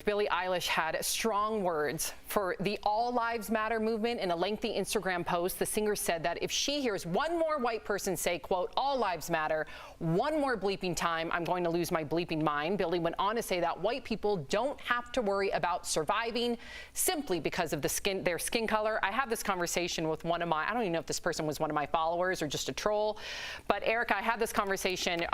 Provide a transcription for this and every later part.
Billie Eilish had strong words for the All Lives Matter movement. In a lengthy Instagram post, the singer said that if she hears one more white person say, quote, "All lives matter," one more bleeping time, I'm going to lose my bleeping mind. Billie went on to say that white people don't have to worry about surviving simply because of their skin color. I had this conversation with I don't even know if this person was one of my followers or just a troll, but Erica, I had this conversation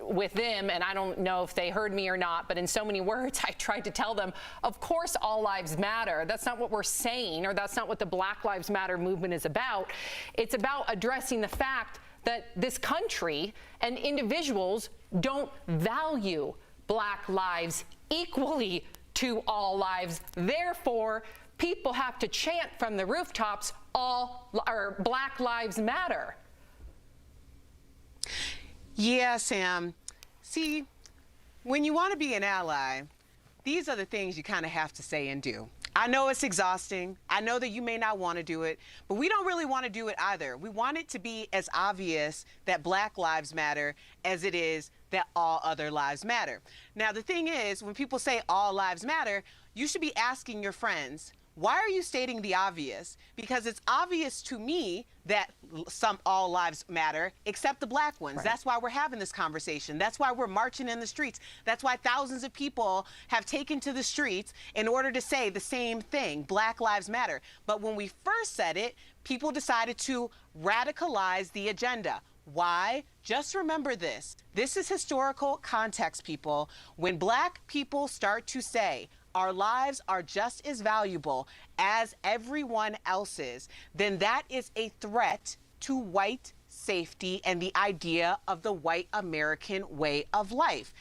with them, and I don't know if they heard me or not, but in so many words, I tried to tell them, of course, all lives matter. That's not what we're saying, or that's not what the Black Lives Matter movement is about. It's about addressing the fact that this country and individuals don't value Black lives equally to all lives. Therefore, people have to chant from the rooftops, Black Lives Matter. Yeah, Sam. See, when you want to be an ally, these are the things you kind of have to say and do. I know it's exhausting. I know that you may not want to do it, but we don't really want to do it either. We want it to be as obvious that Black lives matter as it is that all other lives matter. Now, the thing is, when people say all lives matter, you should be asking your friends, why are you stating the obvious? Because it's obvious to me that all lives matter, except the Black ones. Right. That's why we're having this conversation. That's why we're marching in the streets. That's why thousands of people have taken to the streets in order to say the same thing, Black lives matter. But when we first said it, people decided to radicalize the agenda. Why? Just remember this. This is historical context, people. When Black people start to say, our lives are just as valuable as everyone else's, then that is a threat to white safety and the idea of the white American way of life.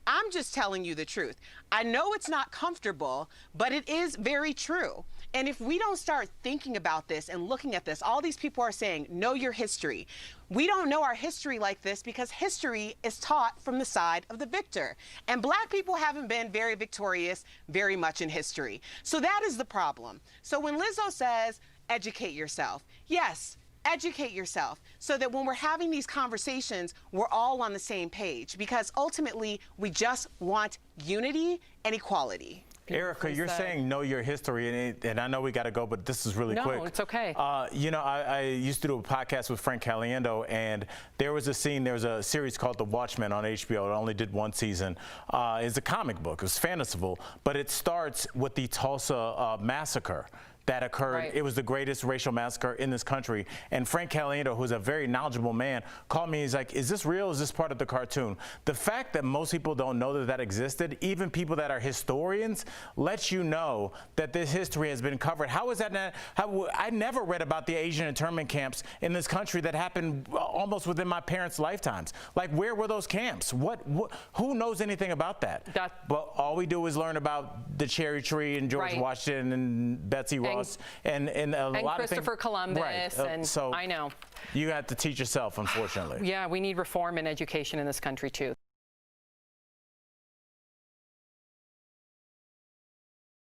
I'm just telling you the truth. I know it's not comfortable, but it is very true. And if we don't start thinking about this and looking at this, all these people are saying, know your history. We don't know our history like this because history is taught from the side of the victor. And Black people haven't been very victorious very much in history. So that is the problem. So when Lizzo says, educate yourself, yes, educate yourself so that when we're having these conversations, we're all on the same page, because ultimately we just want unity and equality. Erica, you're saying know your history, and I know we got to go, but this is really quick. No, it's okay. You know, I used to do a podcast with Frank Caliendo, and there was a series called The Watchmen on HBO. It only did one season. It's a comic book. It was fanciful, but it starts with the Tulsa massacre that occurred. Right. It was the greatest racial massacre in this country. And Frank Caliendo, who's a very knowledgeable man, called me. He's like, is this real? Is this part of the cartoon? The fact that most people don't know that that existed, even people that are historians, lets you know that this history has been covered. How is that not? I never read about the Asian internment camps in this country that happened almost within my parents' lifetimes. Like, where were those camps? Who knows anything about that? But all we do is learn about the cherry tree and George Washington and Betsy Ross. And a lot of Christopher Columbus, and so I know. You have to teach yourself, unfortunately. Yeah, we need reform in education in this country, too.